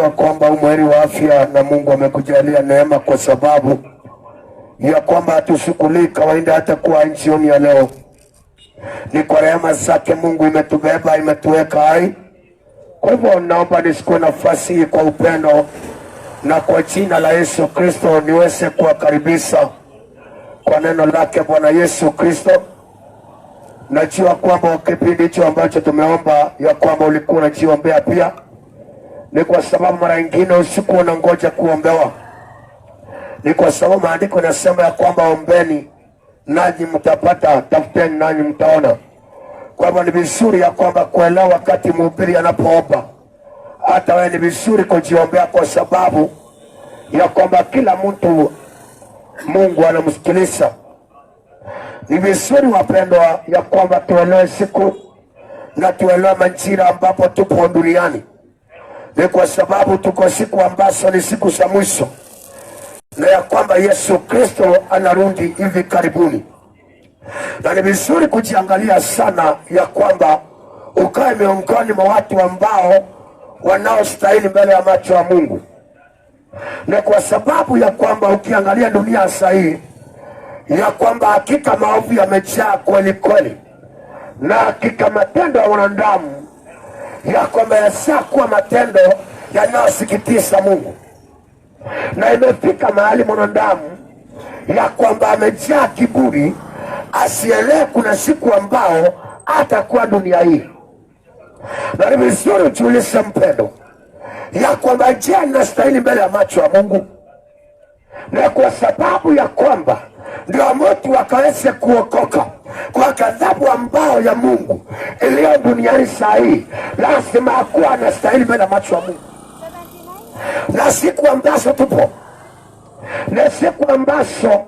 kwamba umweri wa afya na Mungu amekujalia neema, kwa sababu ya kwamba hatushughulii kawaida hata kuwa jioni ya leo. Ni kwa rehema zake Mungu imetubeba, imetuweka hai. Kwa hivyo naomba nichukue nafasi hii kwa upendo na kwa jina la Yesu Kristo niweze kuwakaribisha kwa neno lake Bwana Yesu Kristo. Najua kwamba kipindi hicho ambacho tumeomba ya kwamba ulikuwa unajiombea pia, ni kwa sababu mara nyingine usiku unangoja kuombewa. Ni kwa sababu maandiko yanasema ya kwamba ombeni nanyi mtapata, tafuteni nanyi mtaona. Kwa hivyo ni vizuri ya kwamba kuelewa wakati mhubiri anapoomba, hata wewe ni vizuri kujiombea, kwa sababu ya kwamba kila mtu Mungu anamsikiliza. Ni vizuri wapendwa ya kwamba tuelewe siku na tuelewe majira ambapo tupo duniani. Ni kwa sababu tuko siku ambazo ni siku za mwisho, na ya kwamba Yesu Kristo anarudi hivi karibuni. Na ni vizuri kujiangalia sana ya kwamba ukae miongoni mwa watu ambao wanaostahili mbele ya macho ya Mungu. Na kwa sababu ya kwamba ukiangalia dunia sahihi, ya kwamba hakika maovu yamejaa kweli kweli, na hakika matendo ya wanadamu ya kwamba yasa kuwa matendo yanayosikitisha Mungu. Na imefika mahali mwanadamu ya kwamba amejaa kiburi, asielewe kuna siku ambao atakuwa dunia hii. Na ni vizuri ujiulize mpendo, ya kwamba je, ninastahili mbele ya macho ya Mungu? Na kwa sababu ya kwamba ndio watu wakaweze kuokoka kwa ghadhabu ambao ya Mungu iliyo duniani saa hii, lazima akuwa anastahili mbele ya macho ya Mungu. Na siku ambazo tupo, na siku ambazo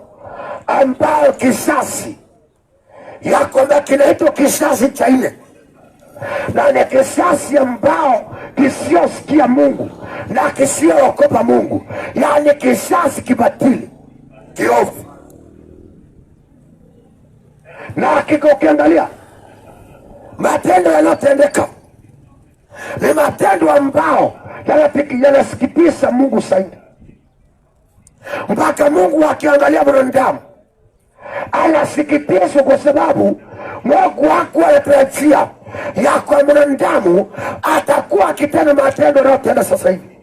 ambao kisasi ya kwamba kinaitwa kisasi cha nne, na ni kisasi ambao kisiosikia Mungu na kisiookopa Mungu, yani kisasi kibatili, kiovu. Na hakika ukiangalia matendo yanayotendeka ni matendo ambao yanasikitisha Mungu zaidi, mpaka Mungu akiangalia mwanadamu anasikitishwa, kwa sababu Mungu wako anatarajia ya kwa mwanadamu atakuwa akitenda matendo yanayotenda sasa hivi.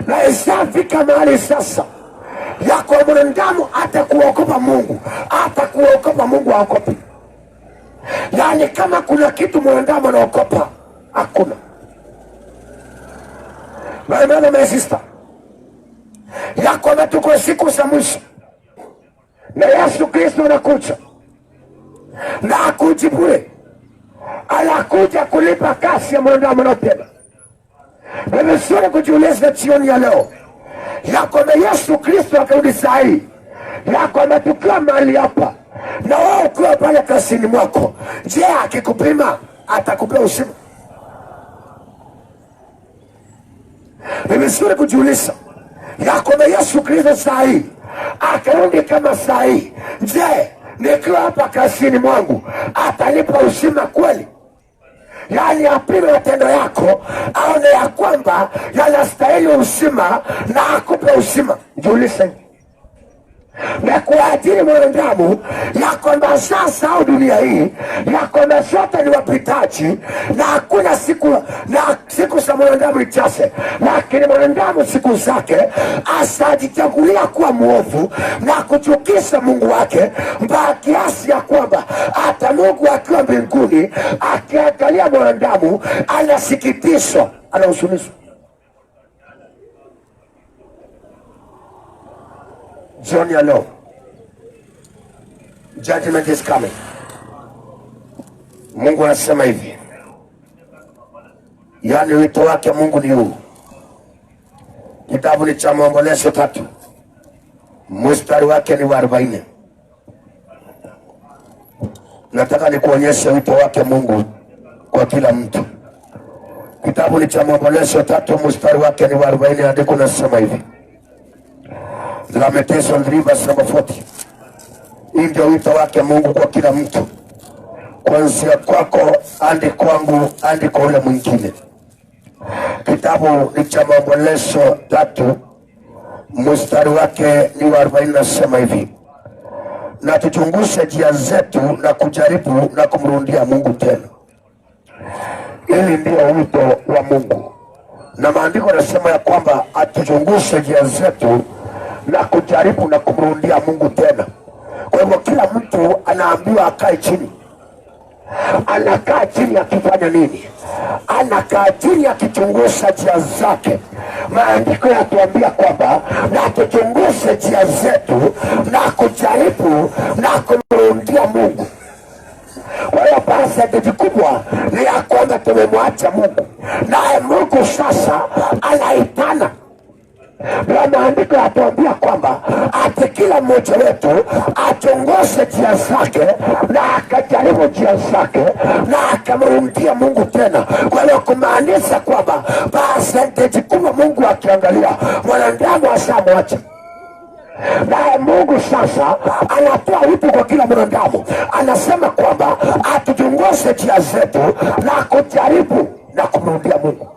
Na isafika mahali sasa ya kwa mwanadamu atakuokopa Mungu, atakuokopa Mungu aokopi. Yani kama kuna kitu mwanadamu anaokopa, hakuna. My sister, ya kwamba tuko siku za mwisho, na Yesu Kristo anakuja, na hakuji bure, anakuja kulipa kasi ya mwanadamu anayotenda. Na vizuri kujiuliza jioni ya leo ya kwamba Yesu Kristo akarudi saa hii, ya kwamba tukiwa mahali hapa na wewe ukiwa pale kasini mwako, je, akikupima atakupea uzima? Ni vizuri kujiuliza ya kwamba Yesu Kristo saa hii akarudi kama saa hii, je, nikiwa hapa kasini mwangu atanipa uzima kweli? Yani apime matendo yako, aone ya kwamba yanastahili uzima na akupe uzima. Jiulize. Na kuajiri mwanadamu ya kwamba sasa au dunia hii ya kwamba sote ni wapitaji, na hakuna siku za mwanadamu ni chache, lakini mwanadamu siku zake asajichagulia kuwa muovu na kuchukisha Mungu wake, mpaka kiasi ya kwamba hata Mungu akiwa mbinguni akiangalia mwanadamu anasikitishwa, anahuzunishwa. Jioni ya leo, judgment is coming. Mungu anasema hivi, yani wito wake Mungu ni huu. Kitabu ni cha Maombolezo 3, mstari wake ni wa 40. Nataka nikuonyeshe wito wake Mungu kwa kila mtu. Kitabu ni cha Maombolezo 3, mstari wake ni wa 40. Andiko nasema hivi, Lamentation 3:40. Hii ndio wito wake Mungu kwa kila mtu, kuanzia kwako hadi kwangu hadi kwa yule mwingine. Kitabu ni cha Maombolezo 3 mstari wake ni wa 40, nasema hivi: na tuchunguze njia zetu na kujaribu na kumrudia Mungu tena. Hili ndio wito wa Mungu, na maandiko yanasema ya kwamba atuchunguze njia zetu na kujaribu na kumrudia Mungu tena. Kwa hivyo kila mtu anaambiwa akae chini. Anakaa chini akifanya nini? Anakaa chini akichunguza njia zake. Maandiko yatuambia kwamba na tuchunguze njia zetu na kujaribu na kumrudia Mungu. Kwa hiyo percentage kubwa ni ya kwamba tumemwacha Mungu, naye Mungu sasa anaitana. Na maandiko yatuambia kwamba ati kila mmoja wetu achunguze njia zake na akajaribu njia zake na akamrudia Mungu tena. Kwa hiyo kumaanisha kwamba percentage kubwa Mungu akiangalia mwanadamu ashamwacha, naye Mungu sasa anatoa wito kwa kila mwanadamu, anasema kwamba atuchunguze njia zetu na kujaribu na kumrudia Mungu.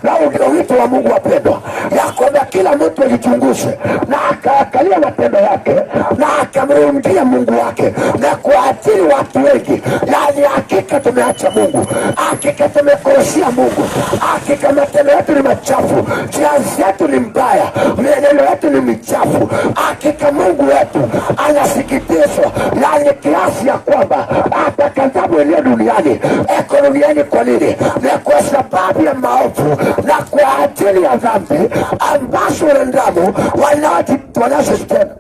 Na ndio wito wa Mungu, wapendwa, ya kwamba kila mtu ajichunguze na akaangalia matendo yake na akamrudia Mungu wake. Na kuathiri watu wengi, yani hakika tumeacha Mungu, hakika tumekosea Mungu, hakika matendo yetu ni machafu, njia zetu ni mbaya, mienendo yetu ni michafu. Hakika Mungu wetu anasikitishwa, yani kiasi ya kwamba hata kadhabu iliyo duniani eko duniani. Kwa nini? Ni kwa sababu ya maovu na kwa ajili ya dhambi ambazo wanadamu wanazozitenda.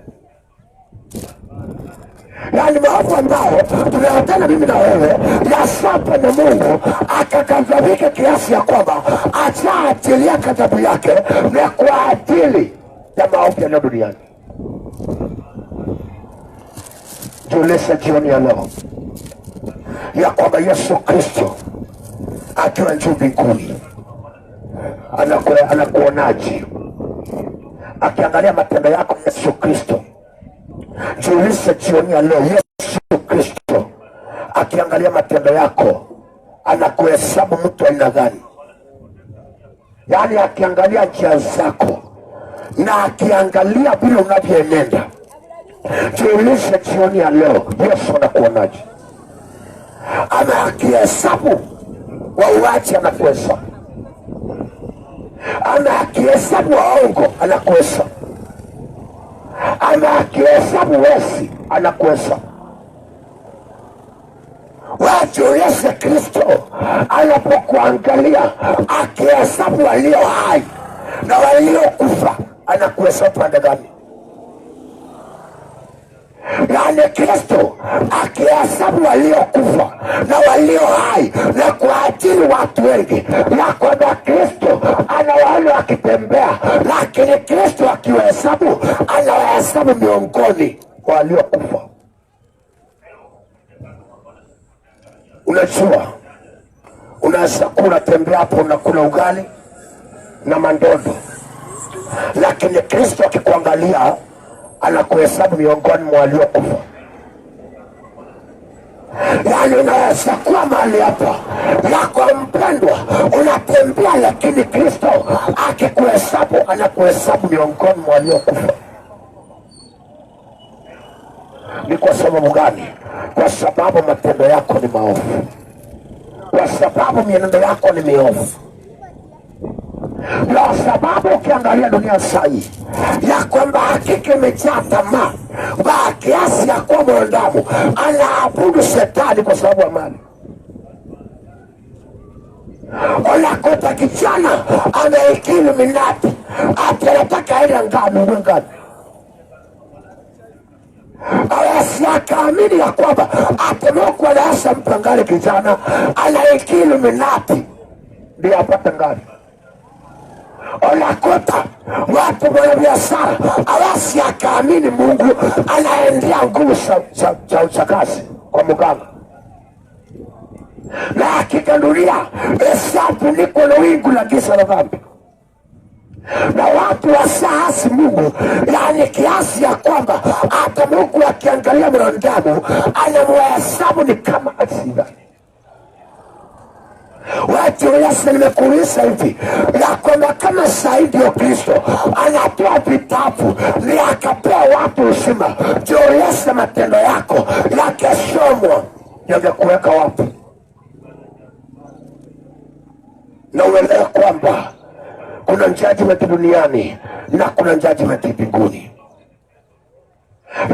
Yani maovu ambao tunayotenda mimi na wewe yasapa na Mungu akakadhabika kiasi ya kwamba achaachilia kadhabu yake na kwa ajili ya maovu ya duniani. Julesa jioni ya leo ya kwamba Yesu Kristo akiwa juu mbinguni anakuonaje? Akiangalia matendo yako Yesu Kristo. Jiulize jioni ya leo, Yesu Kristo akiangalia matendo yako anakuhesabu mtu aina gani? Yani akiangalia njia zako na akiangalia vile unavyoenenda, jiulize jioni ya leo, Yesu anakuonaje? Ama akihesabu wauaji anakuhesabu, ama akihesabu waongo anakuhesabu, ama akihesabu wezi anakuhesabu. Wajiulize Kristo anapokuangalia akihesabu walio hai na walio kufa anakuhesabu pande gani? Yani Kristo akihesabu waliokufa na walio hai na kuajiri watu wengi, na kwamba Kristo anawaona wakitembea, lakini Kristo akiwahesabu anawahesabu miongoni wa waliokufa. Unajua, unaweza kuwa tembea hapo unakula ugali na mandondo, lakini Kristo akikuangalia anakuhesabu miongoni mwa waliokufa. Yani unaweza kuwa mahali hapa yako mpendwa unatembea, lakini Kristo akikuhesabu anakuhesabu miongoni mwa waliokufa. Ni kwa sababu gani? Kwa sababu matendo yako ni maovu, kwa sababu mienendo yako ni miovu, kwa sababu ukiangalia dunia sahi ya kwamba hakika imejaa tamaa kwa kiasi ya kuwa mwanadamu anaabudu shetani kwa sababu ya mali. Unakuta kijana anaikili minati ati anataka aina ngani awasi akaamini ya kwamba atemoku anaasa mpangale kijana anaikili minati ndio apata ngani. Unakuta watu mwenye biashara awasi akaamini Mungu anaendea nguvu za uchakazi kwa muganga, na hakika dunia isafunikwa na wingu la giza la dhambi, na watu wasaasi Mungu, yani kiasi ya kwamba hata Mungu akiangalia mwanadamu anamhesabu ni kama asida. Watu Yesu, nimekuuliza hivi ya kwamba kama sasa ndio Kristo anatoa vitabu ni akapea watu uzima, ndio Yesu matendo yako yakesomwa, yangekuweka wapi? Na uelewe kwamba kuna judgment duniani na kuna judgment mbinguni.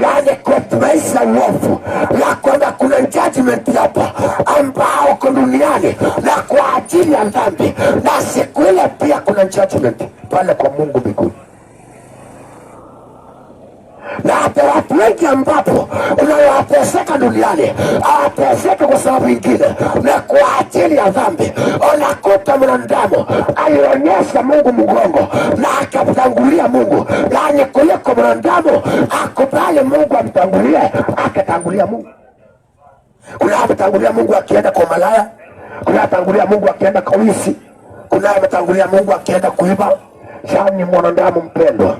Yani kwa tumaisa uovu ya kwamba kuna judgment hapa ambao uko duniani na kwa ajili ya dhambi, na siku ile pia kuna judgment pale kwa Mungu mbinguni. Na hata watu wengi ambapo unawateseka duniani awateseka kwa sababu ingine na kwa ajili ya dhambi. Unakuta mwanadamu alionyesha Mungu mgongo na akatangulia Mungu, yani kuliko mwanadamu akubali Mungu amtangulie, akatangulia Mungu. Kuna ametangulia Mungu akienda kwa malaya, kuna ametangulia Mungu akienda kwa wizi, kuna ametangulia Mungu akienda kuiba. Yani mwanadamu mpendwa,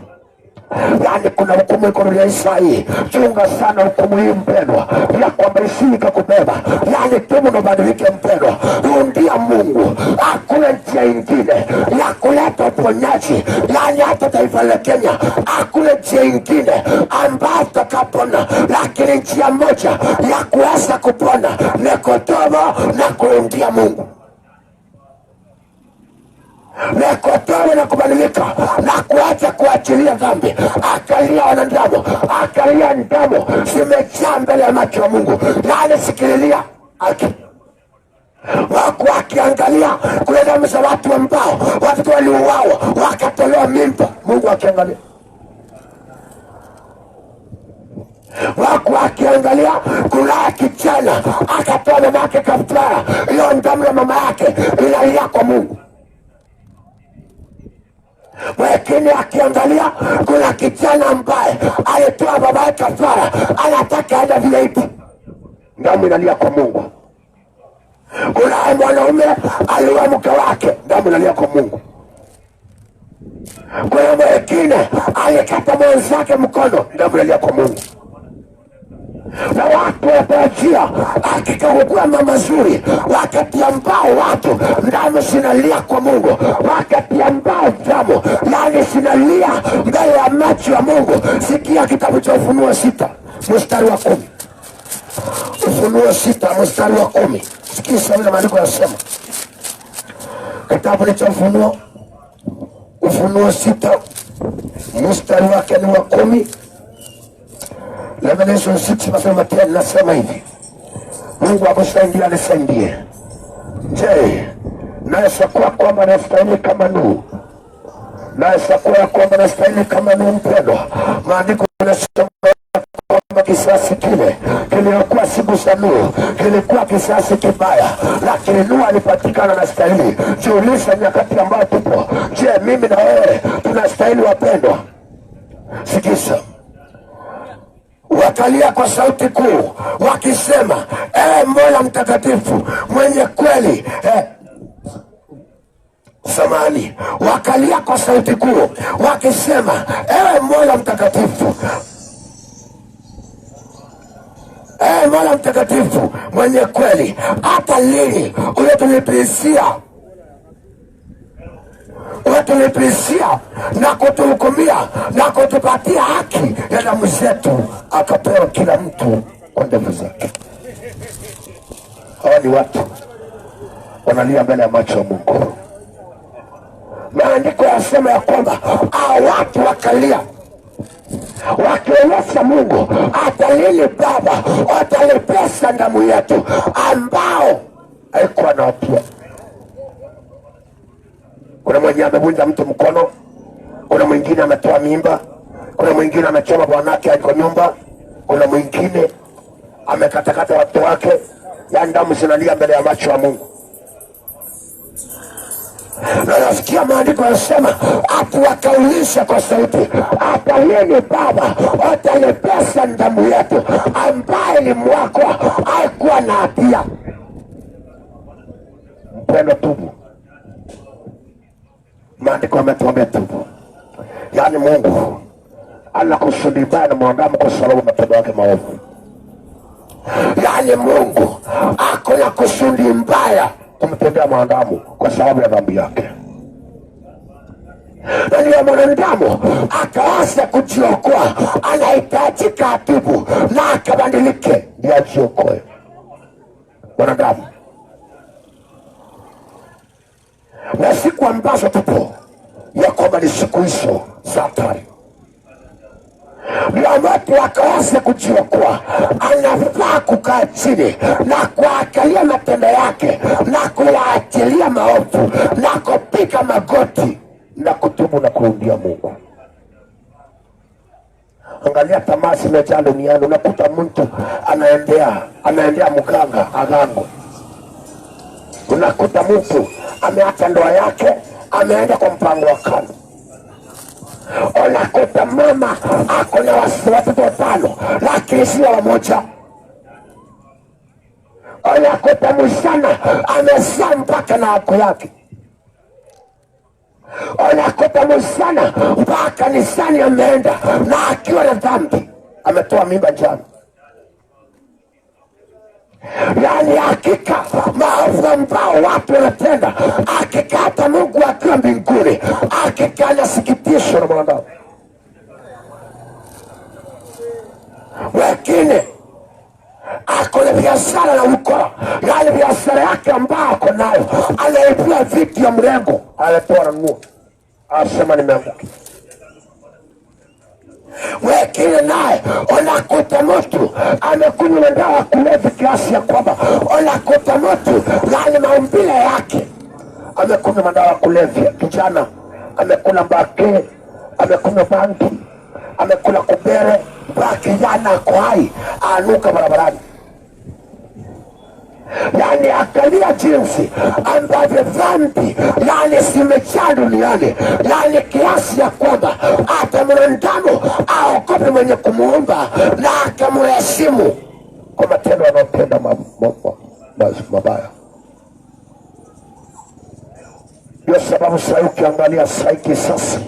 yani kuna hukumu iko dunia hii. Chunga sana hukumu hii mpendwa, ya kwamba isika kubeba. Yani tumu na badilike mpendwa, rundia Mungu. Hakuna njia ingine ya kuleta uponyaji, yani hata taifa la Kenya hakuna njia ingine ambayo tutakapona, lakini njia moja ya kuweza kupona ni kutoba na kurundia Mungu, nekotowe na kubadilika na kuacha kuachilia dhambi. Akalia wanadamu, akalia ndamu zimejaa mbele ya macho ya Mungu, yani sikililia wako akiangalia kule damu za watu ambao watu waliuawa wakatolewa mimba. Mungu akiangalia, wako akiangalia kuna kijana akatoa mama yake kafara, hiyo damu ya mama yake inalia kwa Mungu. Mwekini akiangalia kuna kijana ambaye alitoa baba yake kafara, anataka aenda VIP, damu inalia kwa Mungu. Kuna mwanaume aliua mke wake, damu inalia kwa Mungu. Kuna mwekine alikata mwenzake mkono, damu inalia kwa Mungu. Na watu watajia akikagukua mama zuri, wakati ambao watu damu sinalia kwa Mungu, wakati ambao damu yani sinalia mbele ya macho ya Mungu. Sikia kitabu cha Ufunuo 6 mstari wa 10. Ufunuo 6 mstari wa 10. Sikia sana maandiko yanasema. Kitabu cha Ufunuo 6 mstari wake ni wa 10. Revelation 6 nasema 10, nasema hivi: Mungu akusaidie, anisaidie. Je, naweza kuwa kwamba nastahili kama Nuhu? Naweza kuwa kwamba nastahili kama Nuhu mpendwa? Maandiko yanasema kwamba kisasi kile kiliokuwa siku za Nuhu kilikuwa kisasi kibaya, lakini Nuhu alipatikana na stahili. Jiulize nyakati ambayo tupo, je, mimi na wewe tunastahili wapendwa? Sikiza. Wakalia kwa sauti kuu wakisema, Mola mtakatifu mwenye kweli, samani. Wakalia kwa sauti kuu wakisema, Mola mtakatifu, Mola mtakatifu mwenye kweli, hata lini utulipisia na kutuhukumia na kutupatia haki ya damu zetu, akapewa kila mtu kwa ndevu zake. Hawa ni watu wanalia mbele ya macho ya Mungu. Maandiko yasema ya kwamba watu wakalia wakionyesha Mungu, hata lini Baba watalipesa damu yetu ambao haikuwa na hatia. Kuna mwenye amevunja mtu mkono, kuna mwingine ametoa mimba, kuna mwingine amechoma bwanake kwa nyumba, kuna mwingine amekatakata watu wake, ya damu zinalia mbele ya macho ya Mungu. Na nasikia maandiko yanasema ati wakaulisha kwa sauti, hata lini Baba watalipesa damu yetu ambaye ni mwako haikuwa na hatia. Mpendo, tubu. Maandiko yametuambia tubu. Yani Mungu anakusudi baya na mwanadamu kwa sababu matendo yake maovu. Yani Mungu ako na kusudi mbaya kumtendea mwanadamu kwa sababu ya dhambi yake. Na ndio mwanadamu akaanza kujiokoa, anahitajika atubu na akabadilike ndio ajiokoe. Mwanadamu, na siku ambazo tupo ya kwamba ni siku hizo za hatari, ndio watu akaanza kujiokoa. Anafaa kukaa chini na kuangalia matendo yake na kuyaachilia maovu na kupiga magoti na kutubu na kurudia Mungu. Angalia tamaa zimejaa duniani. Unakuta mtu anaendea mganga agango. Unakuta mtu ameacha ndoa yake, ameenda kwa mpango wa kando. Unakuta mama ako na watoto 5 lakini sio wamoja. Unakuta msichana amezaa mpaka na ako yake. Unakuta msichana mpaka kanisani ameenda na akiwa na dhambi, ametoa mimba jana. Yani hakika maovu ambao watu wanatenda, hakika hata Mungu akiwa mbinguni, hakika anasikitisha na mwanadamu. Wengine ako na biashara na ukora, yani biashara yake ambao ako nayo, anaipia vitu ya mrengo, anatoa ranua, asema nimeanguki. Wengine naye unakuta mtu amekunywa dawa kulevya kiasi ya kwamba unakuta mtu yani maumbile yake amekunywa madawa kulevya. Kijana amekula mbake, amekunywa bangi, amekula kubere, kijana ako hai anuka barabarani. Yani angalia jinsi ambavyo dhambi yani zimejaa duniani, yani kiasi ya kwamba hata mwanadamu aogope mwenye kumuomba na akamheshimu kwa matendo anayotenda mabaya. Ndio sababu sasa ukiangalia sasa kisasi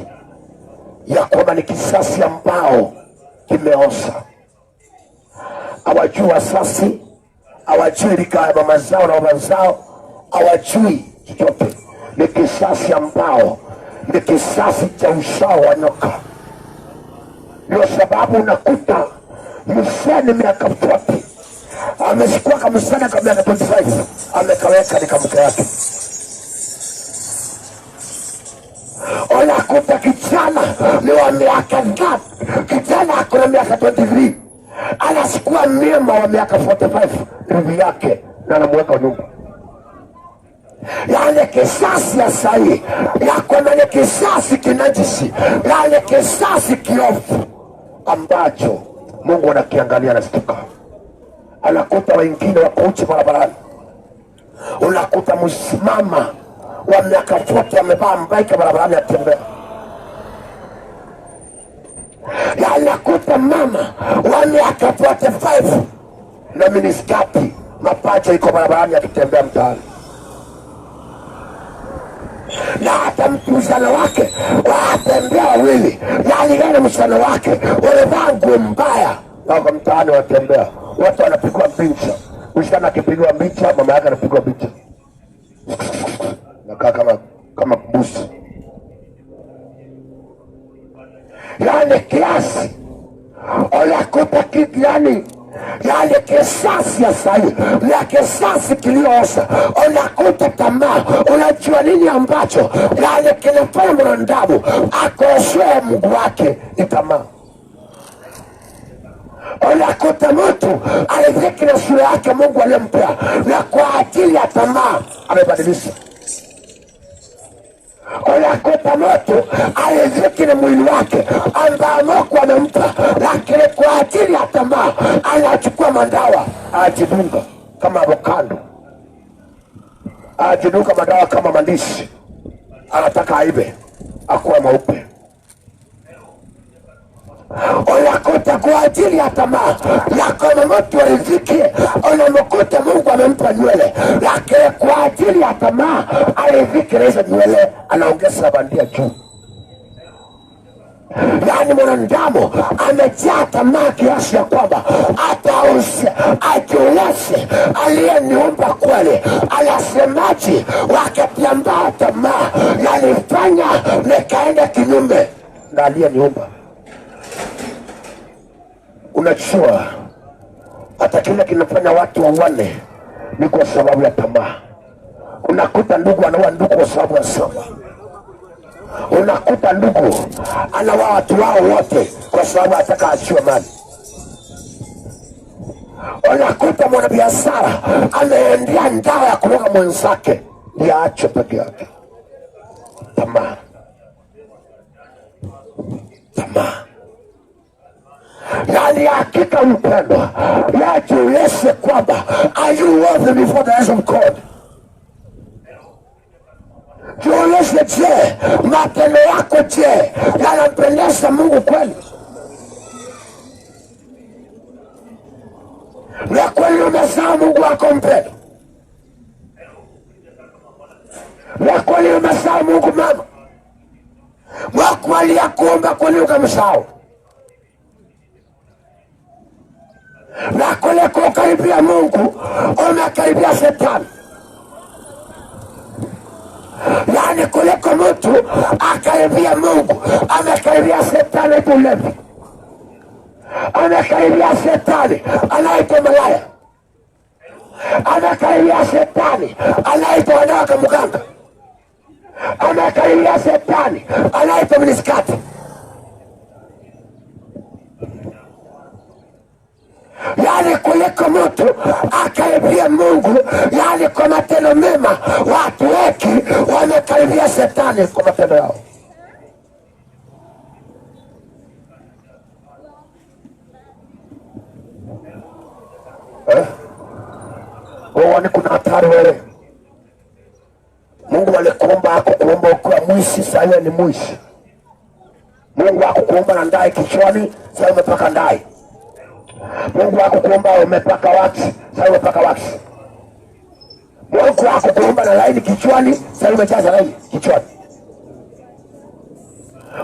ya kwamba ni kisasi ambao kimeosa. Hawajui wasasi, hawajui rika ya mama zao na baba zao, hawajui chochote. Ni kisasi ambao ni kisasi cha usawa wa nyoka. Ndio sababu unakuta msani miaka 40 ameshikwa kama msana kama miaka 25 amekaweka ni kamke yake. Unakuta kijana ni wa miaka ngapi? Kijana akona miaka 23 anachukua mimba wa miaka 45 bibi yake na anamweka nyumba. Yani kisasi ya sahi ya kwamba ni kisasi kinajisi, yani kisasi kiofu ambacho Mungu anakiangalia na stuka. Anakuta wengine wako uchi barabarani. Unakuta msimama wa miaka 40 amevaa mbaika barabarani atembea. Anakuta mama wa miaka 45 na miniskati mapacha iko barabarani akitembea mtaani. Na hata msichana wake watembea wawili, yani yeye na msichana wake wamevaa nguo mbaya wako mtaani watembea. Watu wanapigwa picha, msichana akipigwa picha, mama yake anapigwa picha, nakaa kama busi. Yani kiasi unakuta kitu yani kisasi ya sahi na kisasi kiliosa. Unakuta tamaa. Unajua nini ambacho yani kinafanya mwanadamu akosoe Mungu wake? Ni tamaa. Unakuta mtu aliziki na sura yake Mungu aliyempea, na kwa ajili ya tamaa amebadilisha. Unakuta mtu aliziki na mwili wake ambao Mungu amempa, lakini kwa ajili ya tamaa anachukua madawa ajidunga kama avocado, ajidunga madawa kama mandishi, anataka aibe akuwa mweupe. Unakuta kwa ajili ya tamaa ya kama mtu aliziki, unamkuta Mungu amempa nywele, lakini kwa ajili ya tamaa aliziki hizo nywele anaongeza bandia juu. Yaani mwanadamu amejaa tamaa kiasi ya kwamba ajiulize aliyeniumba kweli anasemaje wakati ambao tamaa nalifanya nikaenda kinyume na aliyeniumba. Unajua hata kile kinafanya watu wauane ni kwa sababu ya tamaa. Unakuta ndugu anaua ndugu kwa sababu ya shamba. Unakuta ndugu anaua watu wao wote kwa sababu ataka achiwe mali. Unakuta mwanabiashara ameendea ndawa ya kuroga mwenzake ni aache peke yake. Tamaa. Tamaa. Yani hakika mpendwa, yajiulize kwamba are you worthy before the eyes of God? Jiulize, je, matendo yako je yanampendeza Mungu kweli? Na kweli umezaa Mungu wako mpendwa? Na kweli umezaa Mungu mama? Mungu aliyakuumba kweli ukamsahau? Na kule kukaribia Mungu umekaribia Shetani. Yani kuliko mtu akaribia Mungu amekaribia Shetani tulevi, amekaribia Shetani anaitwa malaya, amekaribia Shetani anaitwa wanawake mganga, amekaribia Shetani anaitwa miniskati. Yani kuliko mtu akaribia Mungu, yani kwa matendo mema, watu wengi wamekaribia Shetani kwa matendo yao. Wani kuna hatari wewe. Mungu alikuumba hakukuumba ukiwa mwishi, sasa ni mwishi. Mungu hakukuumba na ndai kichwani, sasa umepaka ndai. Mungu hakukuumba umepaka waksi, sasa umepaka waksi. Mungu hakukuumba na laini kichwani, sasa umejaza laini kichwani.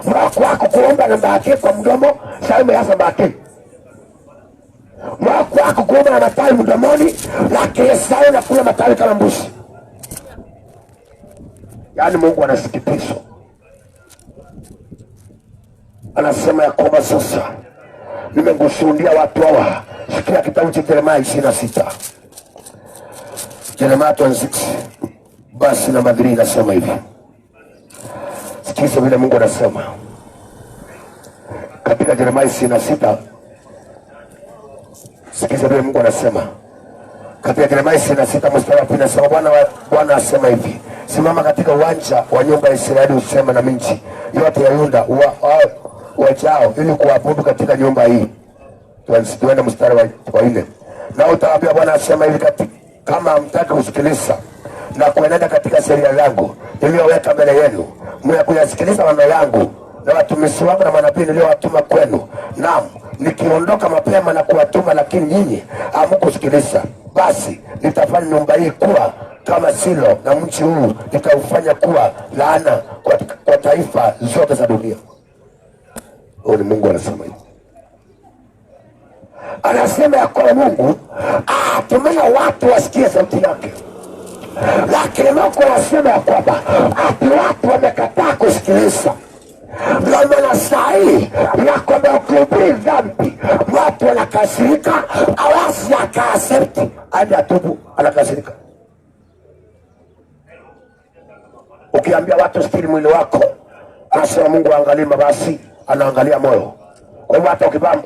Mungu hakukuumba na mbaki kwa mdomo, sasa umejaza mbaki. Mungu hakukuumba na matawi mdomoni, lakini sasa unakula matawi kama mbuzi. Yani Mungu anasikitishwa. Anasema ya kwamba sasa nimengushuhudia watu hawa. Sikia kitabu cha Yeremia 26. Yeremia 26 basi na madhiri inasema hivi. Sikiza vile Mungu anasema katika Yeremia 26. Sikiza vile Mungu anasema katika Yeremia 26 mstari wa 2 anasema Bwana asema hivi: simama katika uwanja wa nyumba ya Israeli useme na miji yote ya Yuda wajao ili kuabudu katika nyumba hii. Tuende mstari wa 4. Na utawaambia Bwana asema hivi: kama hamtaki kusikiliza na kuenenda katika sheria zangu niliyoweka mbele yenu, mnakuyasikiliza maneno yangu na watumishi wangu na manabii niliyowatuma kwenu, naam nikiondoka mapema na kuwatuma, lakini nyinyi hamkusikiliza, basi nitafanya nyumba hii kuwa kama Silo na mji huu nitaufanya kuwa laana kwa taifa zote za dunia. Huyu ni Mungu anasema hivi. Anasema ya kwa Mungu tumena watu wasikie sauti yake, lakini Mungu anasema ya kwamba watu wamekataa kusikiliza. Ndio maana saa hii ya kwamba ukihubiri dhambi watu wanakasirika, awasi akaasepti hadi atubu anakasirika. Ukiambia watu stiri mwili wako, anasema Mungu angalia mabasi, anaangalia moyo. Kwa hivyo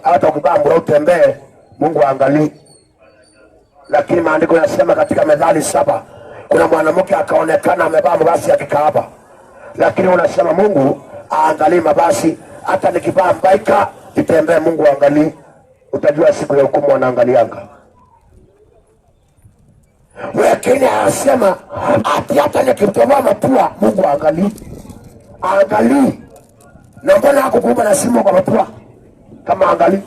hata ukibamba utembee, Mungu angalia. Lakini maandiko yanasema katika Methali 7 kuna mwanamke akaonekana amevaa mabasi ya kikaaba, lakini unasema Mungu aangalie mabasi. Hata nikivaa mbaika nitembee, Mungu angalie. Utajua siku ya hukumu anaangalianga. Wengine anasema hata nikitoa mapua Mungu angalie. Angalie. Na mbona hakukuumba na simu kwa mapua kama angalie?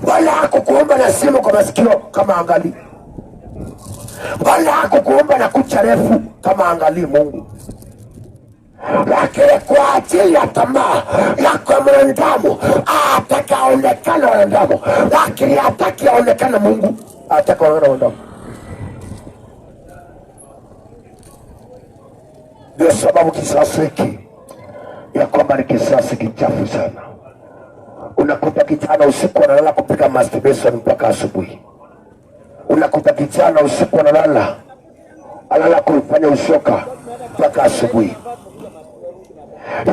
Mbona hakukuumba na simu kwa masikio kama angalie? Mbona hakukuumba na kucha refu kama angalie Mungu? lakini kwa ajili ya tamaa ya kwa mwanadamu atakaonekana wanadamu, lakini hataki aonekane Mungu, atakaonekana wanadamu. Ndio sababu kisasi hiki ya kwamba ni kisasi kichafu sana. Unakuta kijana usiku analala kupiga masturbation mpaka asubuhi. Unakuta kijana usiku analala kufanya ushoka mpaka asubuhi.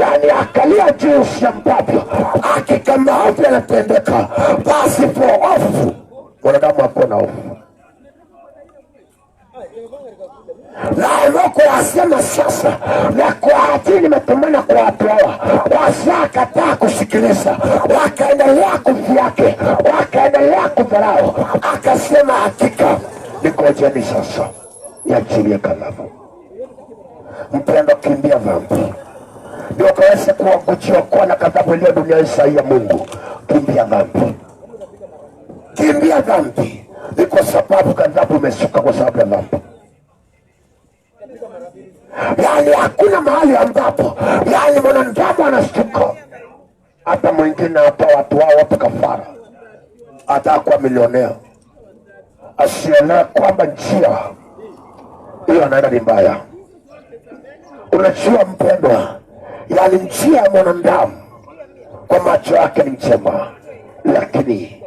Yani akalia jinsi ambavyo akikama hofu anatendeka basi for hofu. Mwanadamu hakuna hofu. Na Mungu asema sasa, na kwa ajili nimetumana kwa watu hawa wasakataa kusikiliza, wakaendelea kuvyake, wakaendelea kudharau, akasema hakika nikojeni sasa iachilie ghadhabu. Mpendo, kimbia dhambi ndio kaweza kuokoa na ghadhabu iliyo duniani sahi ya Mungu. Kimbia dhambi, kimbia dhambi. Ni kwa sababu ghadhabu imeshuka kwa sababu ya dhambi. Yani hakuna mahali ambapo yani mwanadamu anashtuka. Hata mwingine hata watu wao wote kafara, hata kwa milionea asielewe kwamba njia hiyo anaenda ni mbaya. Unajua mpendwa, yani njia ya mwanadamu kwa macho yake ni njema, lakini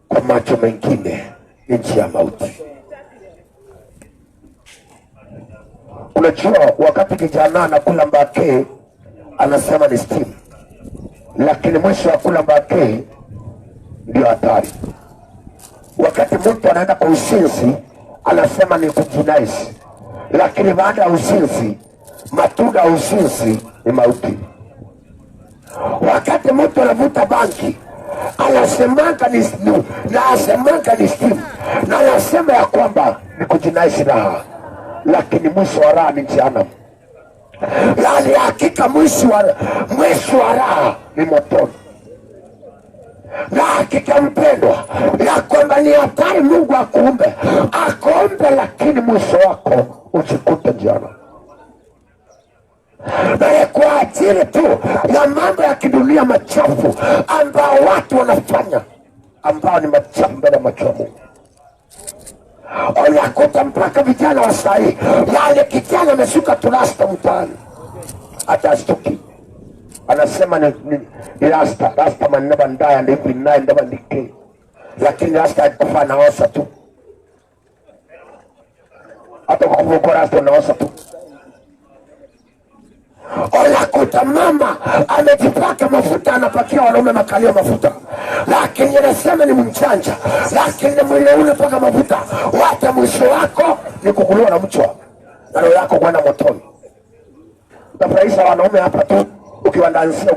kwa macho mengine ni njia ya mauti. Unajua wakati kijana anakula mbake anasema ni steam, lakini mwisho wa kula mbake ndio hatari. Wakati mtu anaenda kwa usinzi anasema ni kujinais, lakini baada ya usinzi, matunda ya usinzi ni mauti. Wakati mtu anavuta banki anasemanga ni steam, na asemanga ni steam, na anasema ya kwamba ni kujinais raha, lakini mwisho wa raha ni jehanamu. Yani hakika mwisho wa raha ni motoni. Na hakika mpendwa ya kwamba ni hatari Mungu akuumbe, lakini mwisho wako uchikute jehanamu. Na kwa ajili tu ya mambo ya kidunia machafu ambao watu wanafanya, ambao ni machafu mbele ya macho ya Mungu. Unakuta mpaka vijana wa sahi, yani kijana ameshuka turasta mtaani, hata astuki, anasema ni rasta manaba ndaya ndipi naye ndaba ndike, lakini rasta kufa anaosa tu, hata kwa kufuko rasta anaosa tu. Unakuta mama amejipaka mafuta, anapakia wanaume makalio mafuta, lakini anasema ni mchanja, lakini mwili ule paka mafuta, wata mwisho wako ni kukuliwa na mchwa na roho yako kwenda motoni. Utafurahisha wanaume hapa tu ukiwandansia,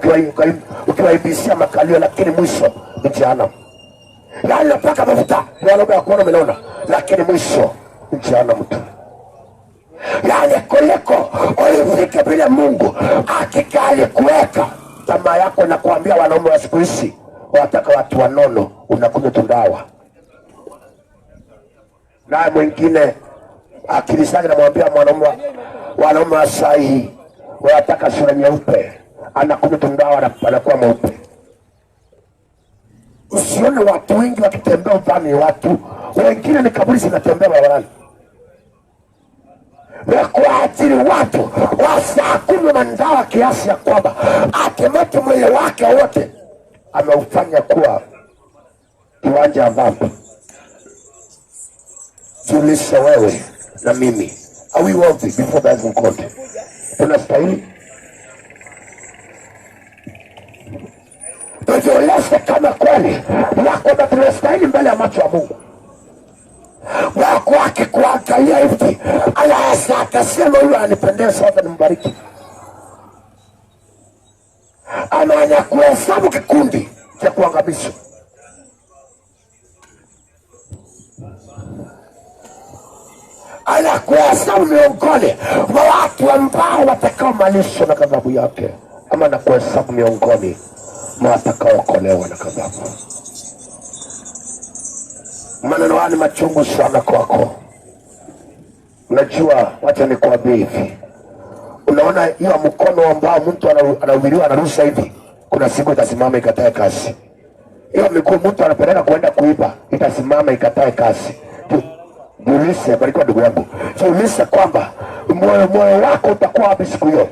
ukiwaibisia makalio, lakini mwisho ni jehanamu. Yani napaka mafuta ni wanaume wa kuona umeona, lakini mwisho ni jehanamu tu. Yani kuliko ulifike bila Mungu hakika alikuweka. Tamaa yako na kuambia wanaume wa siku hizi wataka watu wanono, unakunywa tundawa. Na mwingine akili zake namwambia wanaume wa sahi wanataka sura nyeupe, anakunywa tundawa anakuwa mweupe. Usione watu wengi wakitembea upani, watu wengine ni kaburi zinatembea barabarani. Na kwa ajili watu wasakunywa mandawa kiasi ya kwamba atemete mwili wake wote ameufanya kuwa kiwanja ya dhambi. Jiulize wewe na mimi, are we worthy before the heaven court? Tunastahili? Tujiulize kama kweli ya kwamba tunastahili mbele ya macho ya Mungu. Wako akikuangalia hivi anaweza akasema huyu anipendeza, hata nimbariki. Ama anakuhesabu kikundi cha kuangamiza. Anakuhesabu miongoni mwa watu ambao watakao malisho na ghadhabu yake, ama anakuhesabu miongoni mwa watakao okolewa na ghadhabu. Maneno haya ni machungu sana kwako. Unajua, wacha nikuambie hivi, Unaona hiyo mkono ambao mtu anahubiriwa anarusha hivi, kuna siku itasimama ikatae kasi. Hiyo miguu mtu anapeleka kuenda kuiba, itasimama ikatae kasi. Jiulize, barikiwa ndugu yangu, jiulize kwamba moyo wako utakuwa wapi siku hiyo.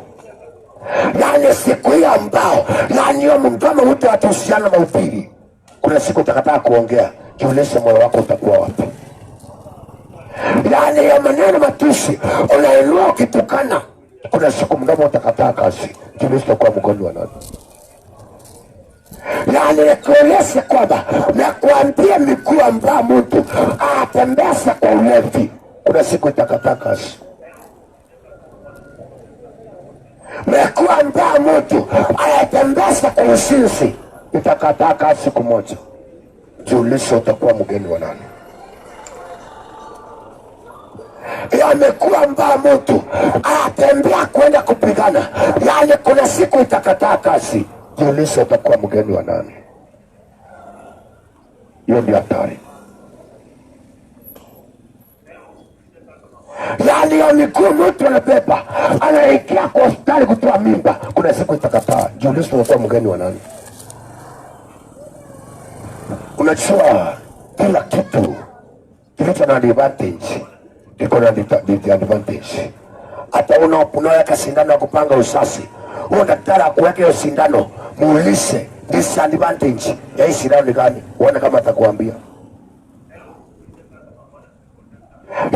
Yani siku hiyo ambao yani hiyo mdomo wote watahusiana mahubiri, kuna siku utakataa kuongea. Jiulize moyo wako utakuwa wapi. Yani ya maneno matusi unainua ukitukana, kuna siku mdomo utakataa kasi. Jiulize kwa mkono wa nani. Yani nikueleze kwamba nakuambia miguu ambao mtu atembeza kwa ulevi, kuna siku itakataa kasi. Miguu ambao mtu anatembeza kwa usinzi, itakataa kasi siku moja. Jiulize utakuwa mgeni wa nani. Ya miguu ambao mtu anatembea kwenda kupigana, yani kuna siku itakataa kasi. Jiulize utakuwa mgeni wa nani. Hiyo ndio hatari. Yani ya miguu mtu anabeba anaelekea kwa hospitali kutoa mimba, kuna siku itakataa. Jiulize utakuwa mgeni wa nani. Unajua kila kitu kilicho na advantage kiko na disadvantage. Hata unaweka sindano ya kupanga usasi, huo daktari akuweke hiyo sindano, muulize disadvantage ya hii sindano ni gani, uone kama atakuambia.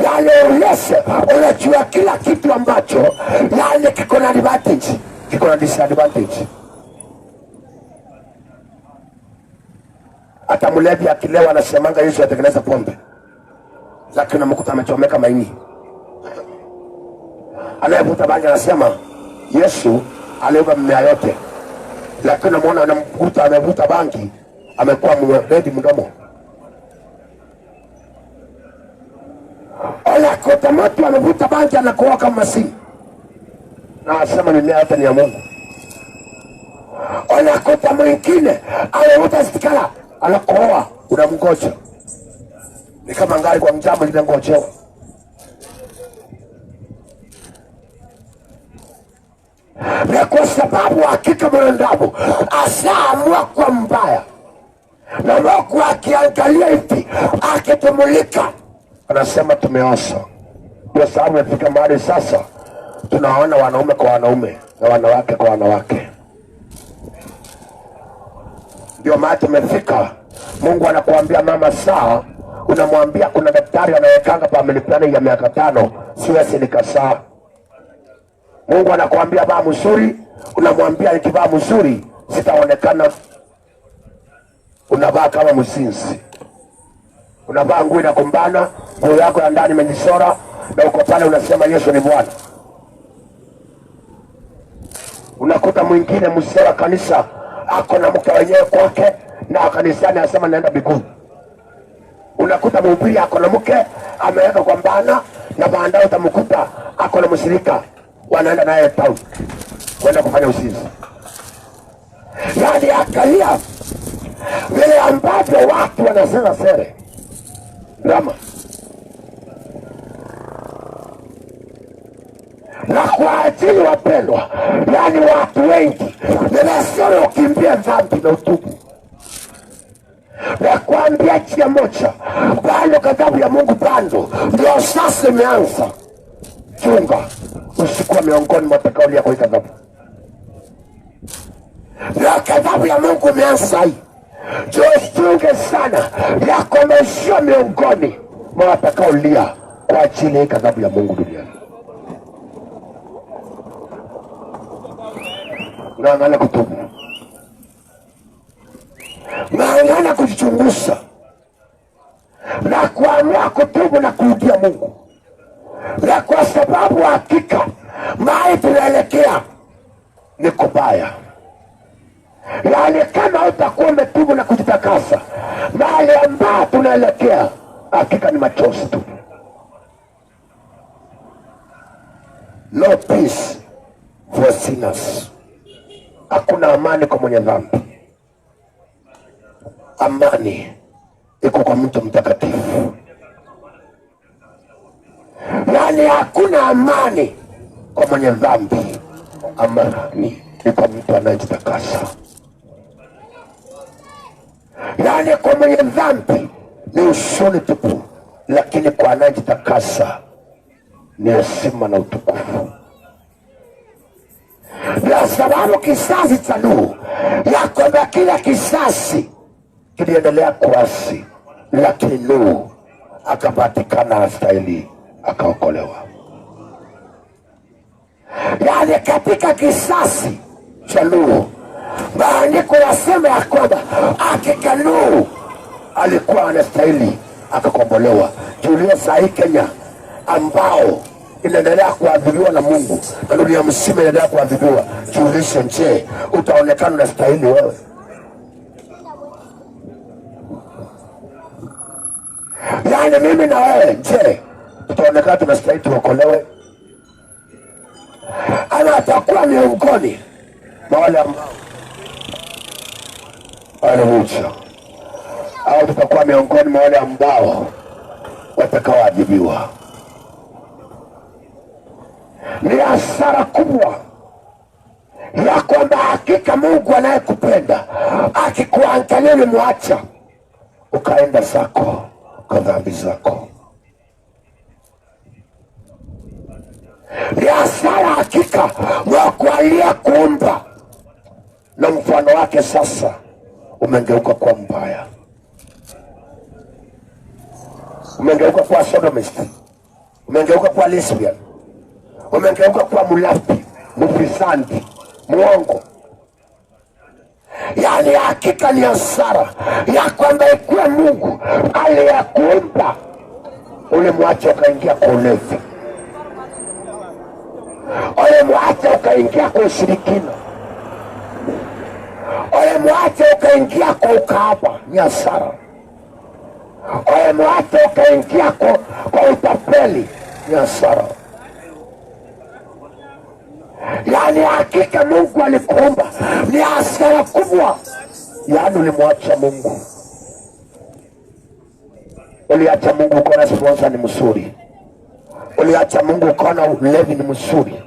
Yani ulese, unajua kila kitu ambacho yani kiko na advantage, kiko na disadvantage. Hata mlevi akilewa anasemanga Yesu atengeneza pombe, lakini mkuta amechomeka maini. Anayevuta bangi anasema Yesu aliumba mimea yote, lakini unamuona anamkuta amevuta bangi amekuwa mwedi mdomo. Anakuta mtu amevuta bangi anakuwa kama masihi, na anasema mimea yote ni ya Mungu. Anakuta mwingine amevuta stikala anakoa, unamngoja ni kama ngari kwa mjambo linangojewa. Na kwa sababu hakika mwanadamu asaamua kwa mbaya, na Mungu akiangalia hivi akitumulika anasema tumeosa. Kwa sababu imefika mahali sasa tunaona wanaume kwa wanaume na wanawake kwa wanawake. Ndio maana tumefika, Mungu anakuambia mama saa, unamwambia kuna daktari anayekanga family plan ya miaka 5, siwezi nikasaa. Mungu anakuambia vaa mzuri, unamwambia nikivaa mzuri sitaonekana. Unavaa kama msinzi, unavaa nguo inakumbana, nguo yako ya ndani imenyisora, na uko pale unasema Yesu ni Bwana. Unakuta mwingine msera kanisa ako na mke wenyewe kwake, na kanisani anasema naenda mbinguni. Unakuta mhubiri ako na mke ameweka kwa mbana, na baadaye utamkuta ako na mshirika wanaenda naye town kwenda kufanya usinzi. Yani angalia vile ambavyo watu wanasema sere drama. Na kwa ajili wapendwa, yani watu wengi nimesema ukimbia dhambi na utubu. Na kuambia njia moja, bado ghadhabu ya Mungu bado ndio sasa imeanza. Chunga usikuwa miongoni mwa watakaolia kwa ghadhabu. Na ghadhabu ya Mungu imeanza hii. Chunge sana ya komesho miongoni mwa watakaolia kwa ajili ya ghadhabu ya Mungu duniani. Ng'ang'ana kutubu, ng'ang'ana kujichunguza na kuamua kutubu na kurudia Mungu. Na kwa sababu hakika mahali tunaelekea ni kubaya. Yani kama utakuwa umetubu na kujitakasa, mahali ambao tunaelekea hakika ni machozi tu. No peace for sinners. Hakuna amani kwa mwenye dhambi. Amani iko kwa mtu mtakatifu. Yani hakuna amani kwa mwenye dhambi ama ni kwa mtu anayejitakasa. Yani kwa mwenye dhambi ni huzuni tupu, lakini kwa anayejitakasa ni heshima na utukufu. Ndio sababu kisasi cha Nuhu ya kwamba kila kisasi kiliendelea kuasi, lakini Nuhu akapatikana astahili, akaokolewa. Yani katika kisasi cha Nuhu, maandiko yasema ya kwamba hakika Nuhu alikuwa anastahili, akakombolewa. Julia sahi Kenya ambao inaendelea kuadhibiwa na Mungu na dunia mzima inaendelea kuadhibiwa, jiulize, je, utaonekana unastahili wewe? Yani mimi na wewe, je, tutaonekana tunastahili tuokolewe? Ama atakuwa miongoni mwa wale ambao wanavucha, au tutakuwa miongoni mwa wale ambao watakaoadhibiwa? Ni hasara kubwa ya kwamba hakika Mungu anayekupenda akikuangalia ulimwacha ukaenda zako kwa dhambi zako. Ni hasara hakika Mungu aliyekuumba na mfano wake sasa umengeuka kwa mbaya, umengeuka kwa sodomist, umengeuka kwa lesbian, umengeuka kwa mulafi, mfisadi, muongo. Yani hakika ni hasara ya kwamba ikuwe Mungu aliyekuumba ulimwacha ukaingia kwa ulevi, ulimwacha ukaingia kwa ushirikina, ulimwacha ukaingia kwa ukahaba. Ni hasara. Ulimwacha ukaingia kwa utapeli. Ni hasara. Yani hakika Mungu alikuumba, ni hasara kubwa. Yani ulimwacha Mungu, uliacha Mungu ukaona sponsor ni mzuri, uliacha Mungu ukaona ulevi ni mzuri,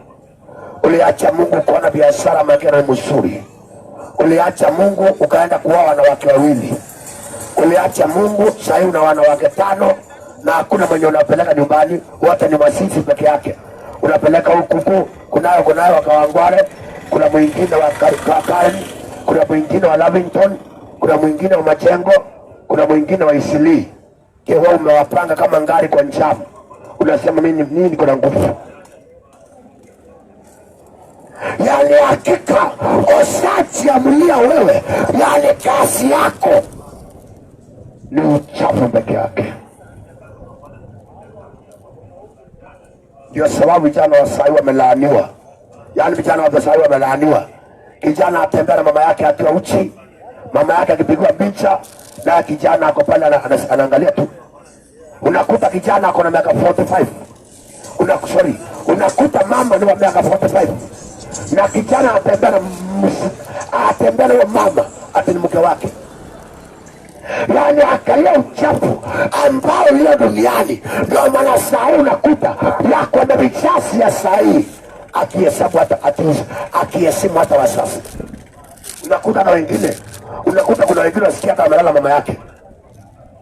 uliacha Mungu ukaona biashara magera ni mzuri, uliacha Mungu ukaenda kuoa wanawake wawili, uliacha Mungu sasa una wanawake 5 na hakuna mwenye unapeleka nyumbani, wote ni masisi peke yake. Unapeleka huku kunayo wakawangware, kuna mwingine wa Karen, kuna mwingine wa Lavington, kuna mwingine wa Majengo, kuna mwingine wa Isili. Wewe umewapanga kama ngari kwa njamu, unasema mimi nini kuna nguvu. Yani hakika usiachiamulia wewe, yani kazi yako ni uchafu peke yake. Ndio sababu vijana wa sasa wamelaaniwa. Yani vijana wa sasa wamelaaniwa. Kijana atembea na mama yake akiwa uchi, mama yake akipigwa picha na kijana ako pale anaangalia tu. Unakuta kijana ako na miaka 45. Unakuta mama ni wa miaka 45. Na kijana atembea na mama ati ni mke wake. Yani akalia uchafu ambao leo duniani. Ndio maana saa unakuta ya kwamba vichasi ya saa hii akihesabu hata wasasi. Unakuta na wengine, unakuta kuna wengine wasikia hata amelala mama yake.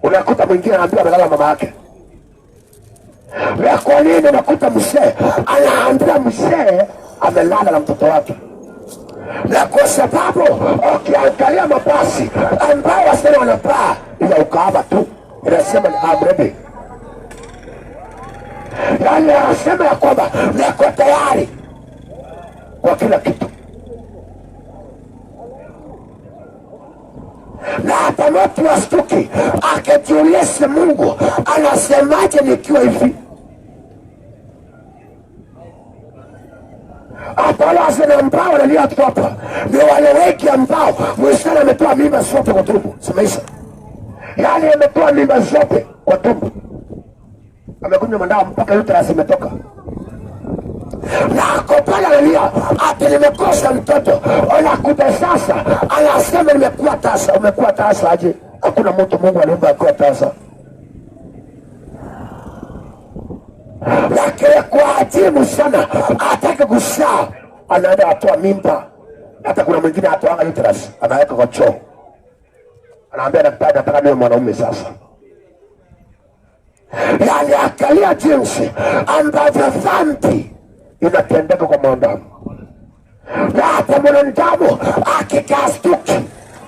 Unakuta mwingine anaambiwa amelala mama yake. Na kwa nini unakuta mzee anaambia mzee amelala na mtoto wake? Na kwa sababu ukiangalia mabasi ambao wasema wanapaa ila ukahaba tu, inasema ni amrede. Yani anasema ya kwamba niko tayari kwa kila kitu. Na hata mtu wastuki akajiuliza Mungu anasemaje nikiwa hivi. Apolasi na ambao wanalia topa ni wale wengi ambao mwisana ametoa mimba zote kwa tumbo. Semaisha. Yani ametoa mimba zote kwa tumbo. Amekunywa madawa mpaka uterus imetoka. Na ako pale analia ati nimekosa mtoto. Unakuta sasa anasema nimekuwa tasa. Umekuwa tasa aje? Hakuna mtu Mungu aliumba akuwa tasa. lakini kwa ajibu sana atake kusaa anaenda atoa mimba. Hata kuna mwingine atoanga uterus anaweka kwa choo, anaambia daktari nataka niwe mwanaume sasa. Yani akalia jinsi ambavyo dhambi inatendeka kwa mwanadamu. Na hata mwanadamu akikastuki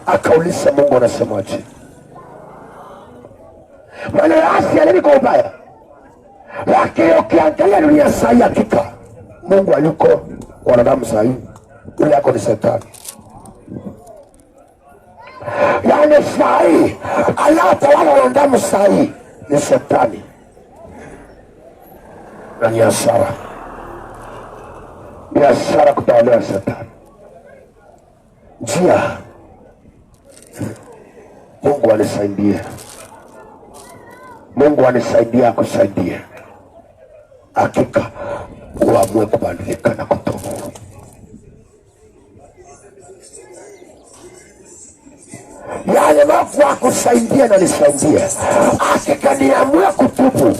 akauliza Mungu anasemaje. Maana yasi alini kwa ubaya, lakini ukiangalia dunia sahi hakika Mungu hayuko wanadamu sahi, ule yako ni Shetani. Yani sahi anatawala wanadamu sahi ni Shetani, na ni hasara, ni hasara kutawaliwa Shetani. Njia Mungu anisaidie, Mungu anisaidie, akusaidie. Hakika uamue kubadilika na kutubu. Yani Mungu akusaidie na nisaidie. Hakika niamue kutubu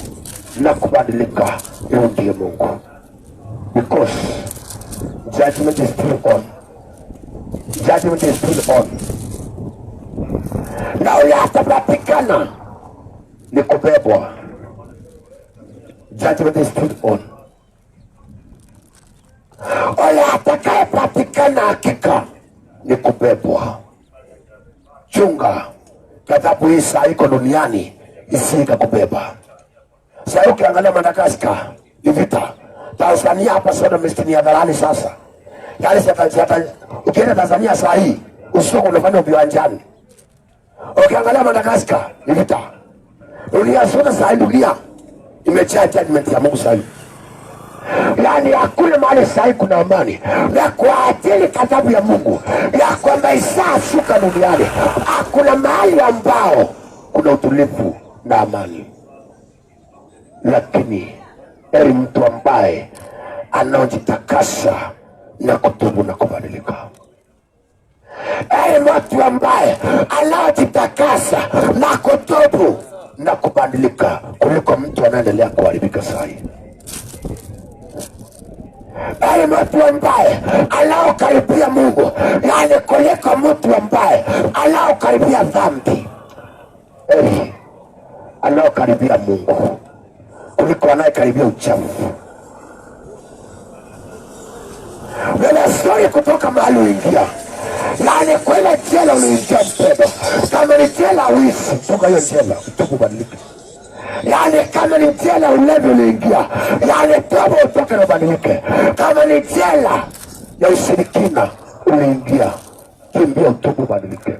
na kubadilika. Hiyo ndiye Mungu. Because judgment is still on. Judgment is still on. Na uyatapatikana ni kubebwa. Judgment is still on. Oya atakaye patikana hakika ni kubebwa. Chunga ghadhabu hii saa iko duniani isika kubeba. Sasa ukiangalia Madagascar ni vita. Tanzania hapa soda mistini ya dhalali sasa. Yale sasa ukienda Tanzania saa hii usiku unafanya viwanjani. Ukiangalia Madagascar ni vita. Dunia soda saa hii dunia imejaa judgment ya Mungu saa hii. Yani hakuna mahali sahi kuna amani, na kwa ajili ghadhabu ya Mungu ya kwamba isashuka duniani, hakuna mahali ambao kuna utulivu na amani. Lakini heri mtu ambaye anaojitakasa na kutubu na kubadilika. Heri mtu ambaye anaojitakasa na kutubu na kubadilika kuliko mtu anaendelea kuharibika sahi. Heri mtu ambaye anaokaribia Mungu, yani kuliko mtu ambaye anaokaribia dhambi. Heri anaokaribia Mungu kuliko anayekaribia uchafu. Wala story kutoka mahali uingia, yani kwele jela uliingia mpendo. Kama ni jela wizi, toka hiyo jela, utubu badilika. Yani kama ni jela ulevi uliingia, yani toba utoke na badilike. Kama ni jela ya ushirikina uliingia, kimbia utubu badilike.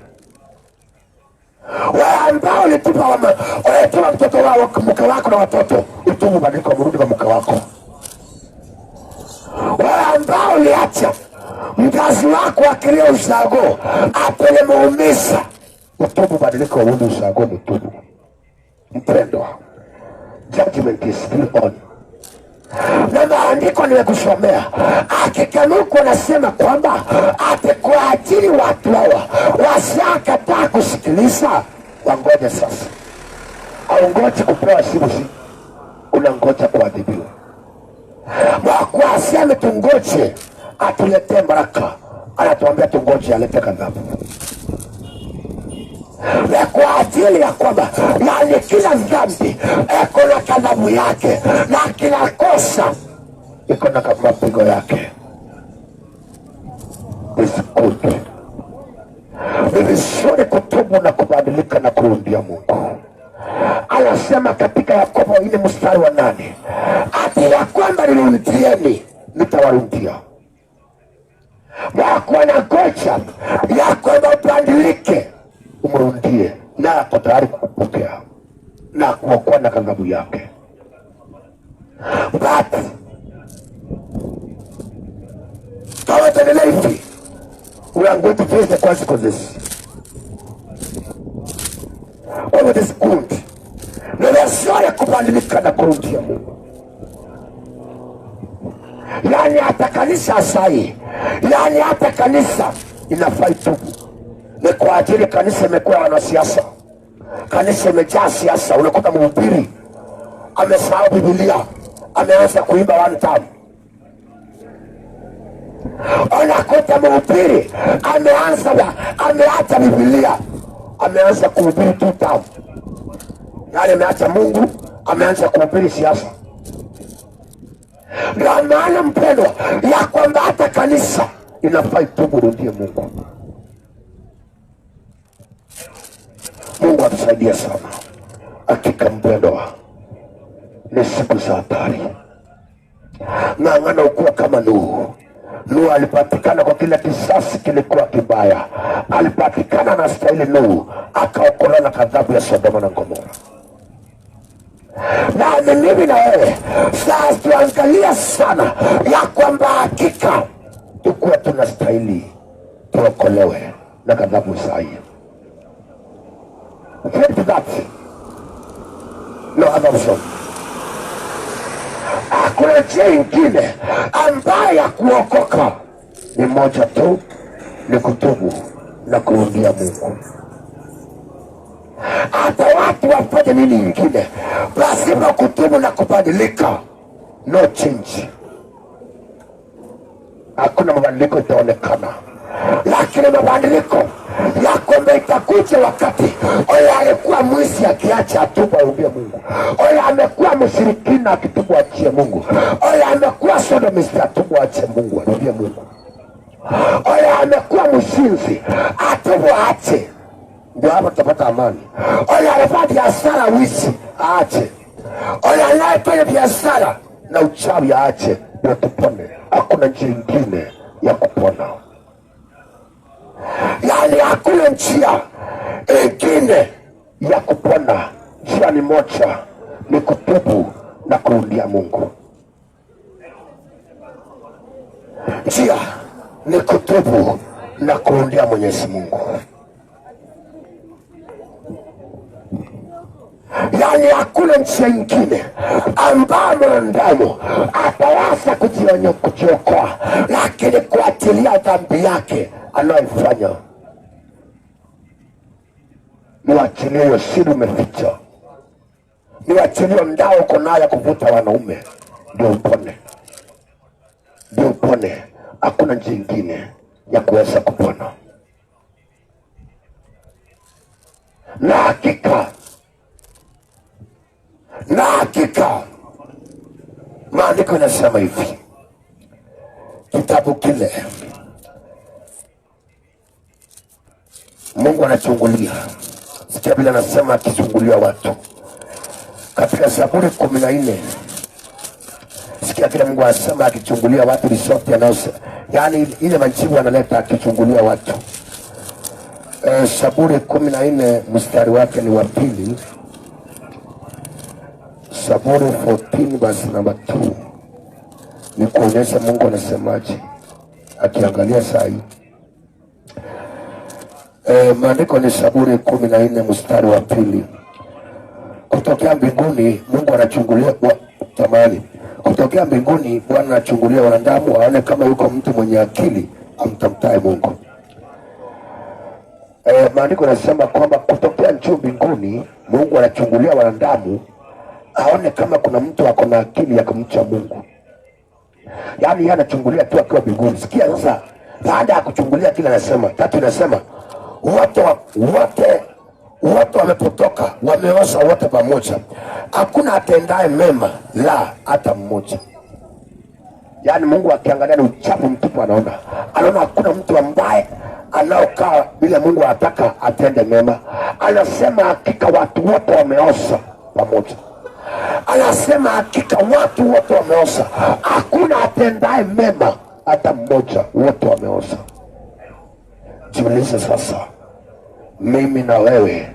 Wewe ambao ulitupa mtoto wako, mke wako na watoto, utubu badilika, mrudi kwa mke wako. Wewe ambao uliacha mzazi wako akilia usago, apele muumiza, utubu badilika, urudi usago, utubu. Mpendwa, judgment is still on. Na maandiko nimekusomea, hakika Mungu anasema kwamba ati kwa ajili watu hawa wasakataa kusikiliza, wangoje sasa. Haungoji kupewa simusi, unangoja kuadhibiwa. Mungu aseme tungoje atuletee baraka, anatuambia tungoje alete ghadhabu. Na kwa ajili ya kwamba yani kila dhambi iko na ghadhabu yake, na kila kosa iko na mapigo yake. Usikute ni vizuri kutubu na kubadilika na kurudia Mungu. Anasema katika Yakobo 4:8 ati ya kwamba nirudieni nitawarudia. Mungu anagoja ya kwamba ubadilike umrudie, na ako tayari kukupokea na kuokoa na ghadhabu yake. But kama utaendelea hivi, we are going to face the consequences. What is good? Na lazima kubadilika na kurudia Mungu. Yani hata kanisa sahi, yani hata kanisa inafaa itubu. Ni kwa ajili kanisa imekuwa wanasiasa. Kanisa imejaa siasa. Unakuta mhubiri amesahau Biblia, ameanza kuimba one time. Unakuta mhubiri ameacha Biblia, ameanza kuhubiri two time. Yaani ameacha Mungu, ameanza kuhubiri siasa. Ndio maana mpendwa, ya kwamba hata kanisa inafaa itubu, rudie Mungu. Mungu atusaidie sana. Hakika mpendwa, ni siku za hatari. Ng'ang'ana ukuwa kama Nuhu. Nuhu alipatikana kwa kila kisasi kilikuwa kibaya. Alipatikana na stahili Nuhu, akaokolewa na ghadhabu ya Sodoma na Gomora. Na mimi na wewe sasa tuangalia sana ya kwamba hakika tukuwa tunastahili tuokolewe na ghadhabu sahihi. Get that. No other option. Hakuna njia ingine ambayo ya kuokoka, ni moja tu, ni kutubu na kurudia Mungu. Hata watu wafanye nini ingine, lazima kutubu na kubadilika. No change. Hakuna mabadiliko itaonekana. Lakini mabadiliko ya kwamba itakuja wakati ole alikuwa mwizi akiacha atubu arudie Mungu. Ole amekuwa mshirikina akitubu achie Mungu. Ole amekuwa sodomist atubu achie Mungu arudie Mungu. Ole amekuwa mshinzi atubu aache. Ndio hapo tutapata amani. Ole anafanya biashara wizi aache. Ole anayefanya biashara na uchawi aache, ndio tupone. Hakuna njia nyingine ya kupona. Yaani hakuna njia ingine ya kupona. Njia ni moja, ni kutubu na kurudia Mungu. Njia ni kutubu na kurudia Mwenyezi Mungu. Yaani hakuna njia nyingine ambayo mwanadamu ataweza kujiokoa, lakini kuachilia dhambi yake anayoifanya. Niwachilie hiyo siri umeficha, niwachilie ndao uko nayo kuvuta wanaume, ndio upone, ndio upone. Hakuna njia nyingine ya kuweza kupona. Na hakika maandiko yanasema hivi, kitabu kile Mungu anachungulia. Sikia bila anasema akichungulia watu katika Zaburi 14. Sikia kile Mungu anasema akichungulia watu lisote anaosema, yaani ile majibu analeta akichungulia watu. Zaburi 14 mstari wake ni wa 2. Zaburi 14 verse number 2. Ni kuonyesha Mungu anasemaje akiangalia saa hii. Maandiko ni Zaburi 14 mstari wa 2. Kutokea mbinguni Mungu anachungulia tamani. Kutokea mbinguni Bwana anachungulia wanadamu aone kama yuko mtu mwenye akili amtamtae Mungu. Maandiko yanasema kwamba kutokea juu mbinguni Mungu anachungulia wanadamu aone kama kuna mtu ako na akili ya kumcha Mungu. Yaani yeye anachungulia tu akiwa mbinguni. Sikia sasa, baada ya kuchungulia kile anasema, tatu inasema wote wamepotoka, wameoza wote pamoja. Hakuna atendaye mema, la hata mmoja. Yaani Mungu akiangalia ni uchafu mtupu, anaona hakuna mtu ambaye anaokaa bila Mungu anataka atende mema. Anasema hakika watu wote wameoza pamoja. Anasema hakika watu wote wameoza, hakuna atendaye mema hata mmoja, wote wameoza. Jiulize sasa, mimi na wewe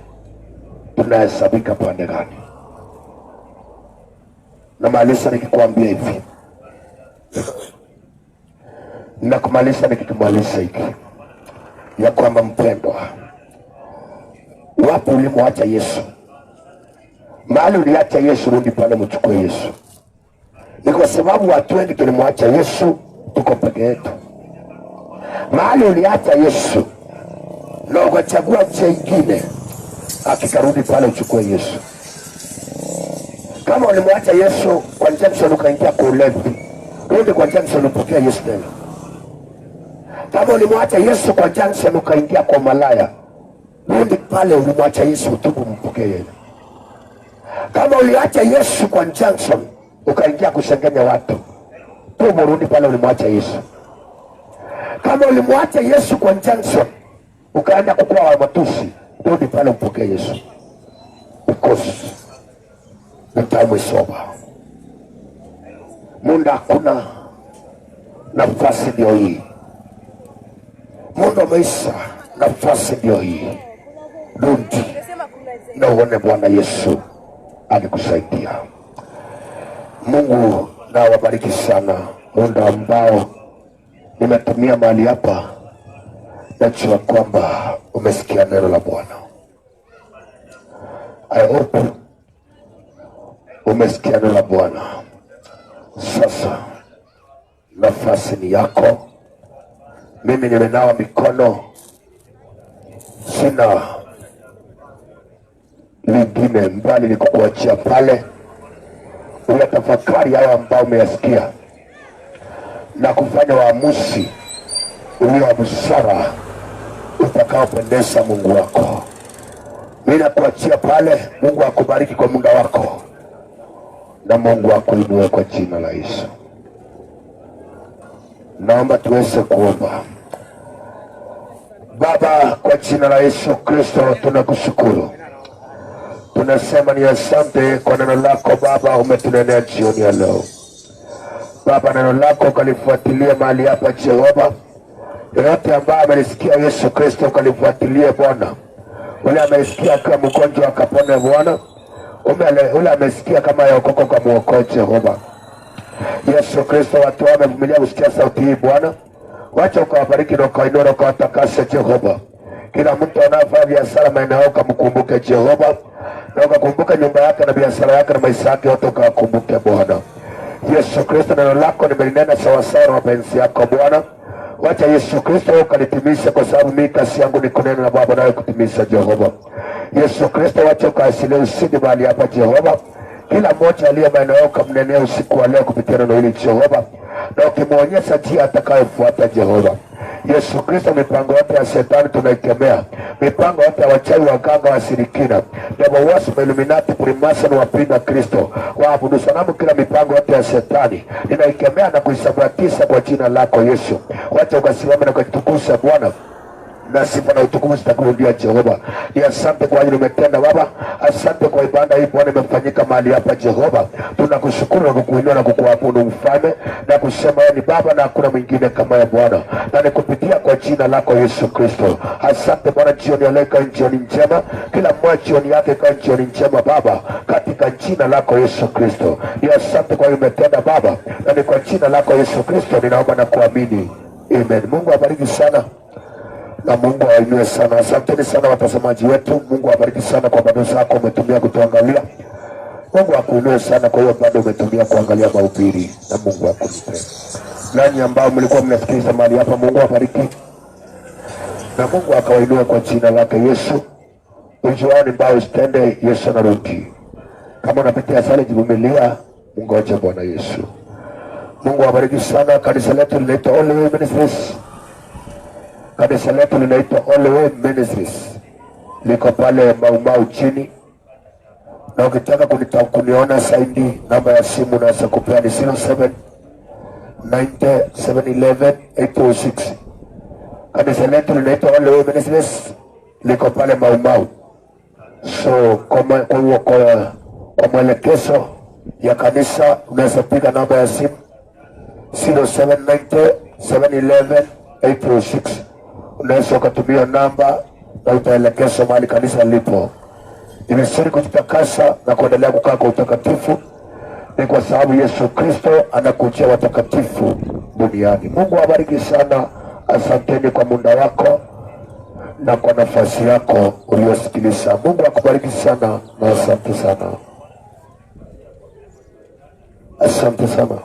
tunahesabika pande gani? Na maliza nikikwambia hivi, na kumaliza nikikumaliza hiki, ya kwamba mpendwa, wapo ulimwacha Yesu. Mahali uliacha Yesu, rudi pale mchukue Yesu. Ni kwa sababu watu wengi tulimwacha Yesu, tuko peke yetu. Mahali uliacha Yesu na ukachagua njia nyingine, hakika rudi pale uchukue Yesu. Kama ulimwacha Yesu kwa Jackson ukaingia kwa ulevi, rudi kwa Jackson upokea Yesu tena. Kama ulimwacha Yesu kwa Jackson ukaingia kwa malaya, rudi pale ulimwacha Yesu utubu mpokee yeye. Kama uliacha Yesu kwa Jackson ukaingia kusengenya watu, tubu rudi pale ulimwacha Yesu. Kama ulimwacha Yesu kwa Jackson ukaenda kukua wa matusi, rudi pale mpokee Yesu. Because the time is over. Muda hakuna, nafasi ndio hii. Muda umeisha, nafasi ndio hii. Rudi na uone Bwana Yesu alikusaidia. Mungu na wabariki sana. Muda ambao nimetumia mahali hapa, najua kwamba umesikia neno la Bwana. I hope umesikia neno la Bwana. Sasa nafasi ni yako. Mimi nimenawa mikono, sina lingine mbali ni kukuachia pale uyatafakari hayo ambao umeyasikia na kufanya waamuzi ulio wa busara utakaopendeza Mungu wako. Mimi nakuachia pale. Mungu akubariki kwa muda wako na Mungu akuinue kwa jina la Yesu. Naomba tuweze kuomba. Baba, kwa jina la Yesu Kristo tunakushukuru. Tunasema ni asante kwa neno lako Baba, umetunenea jioni ya leo. Baba, neno lako kalifuatilia mahali hapa Jehova. Yote ambaye amelisikia Yesu Kristo kalifuatilia Bwana. Ule amesikia kama mgonjwa akapone Bwana. Ule amesikia kama yaokoka kwa muokoe Jehova. Yesu Kristo, watu wamevumilia kusikia sauti hii Bwana. Wacha ukawabariki na ukainua na ukawatakase Jehova. Kila mtu anafanya biashara maeneo ukamkumbuke Jehova. Na ukakumbuka nyumba yake na biashara yake na maisha yake yote ukakumbuke Bwana. Yesu Kristo, neno lako nimelinena sawa sawa na mapenzi yako Bwana. Wacha Yesu Kristo ukalitimisha, kwa sababu mimi kazi yangu ni kunena na Baba nawe kutimisha Jehova. Yesu Kristo, wacha ukaasilie usidi mahali hapa Jehova. Kila mmoja aliye maeneo ukamnenea usiku wa leo kupitia neno hili Jehova. Na ukimwonyesha njia atakayofuata Jehova. Yesu Kristo, mipango yote ya shetani tunaikemea. Mipango yote ya wachawi, waganga, washirikina, devil worship, Illuminati, Freemason, wapinga Kristo, waabudu sanamu, kila mipango yote ya shetani ninaikemea na kuisambaratisha kwa jina lako Yesu. Wacha ukasimame na kutukuza Bwana, na sifa na utukufu zitakurudia Jehova. Ni asante kwa ajili umetenda Baba. Asante kwa ibada hii Bwana imefanyika mahali hapa Jehova. Tunakushukuru na kukuinua na kukuabudu Mfalme, na kusema wewe ni Baba na hakuna mwingine kama wewe Bwana. Na nikupitia kwa jina lako Yesu Kristo. Asante Bwana, jioni ya leo ikawa jioni njema. Kila mmoja jioni yake ikawa jioni njema Baba, katika jina lako Yesu Kristo. Ni asante kwa umetenda Baba, na ni kwa jina lako Yesu Kristo ninaomba na kuamini. Amen. Mungu awabariki sana. Na Mungu awainue sana. Asanteni sana watazamaji wetu. Mungu awabariki sana kwa bado zako umetumia kutuangalia. Mungu akuinue sana kwa hiyo bado umetumia kuangalia mahubiri, na Mungu akulipe. Nani ambao mlikuwa mnasikiliza mahali hapa, Mungu awabariki. Na Mungu akawainue kwa jina lake Yesu. Ujuani mbao usitende, Yesu anarudi. Kama unapitia sala jivumilia, ngoje Bwana Yesu. Mungu awabariki sana. Kanisa letu linaitwa All The Way Ministries. Kanisa letu linaitwa All The Way Ministries. Liko pale Mau chini. Na ukitaka kuniona saidi, namba ya simu naweza kupea ni 07 90 711 806. Kanisa letu linaitwa All The Way Ministries. Liko pale Mau. So kwa mwelekezo ya kanisa unaweza piga namba ya simu 0790 711 806. Unaweza ukatumia namba na utaelekezwa mahali kanisa lipo. Nimesiri kujitakasa na kuendelea kukaa kwa utakatifu, ni kwa sababu Yesu Kristo anakujia watakatifu duniani. Mungu awabariki sana. Asanteni kwa muda wako na kwa nafasi yako uliosikiliza. Mungu akubariki sana na asante sana. Asante sana.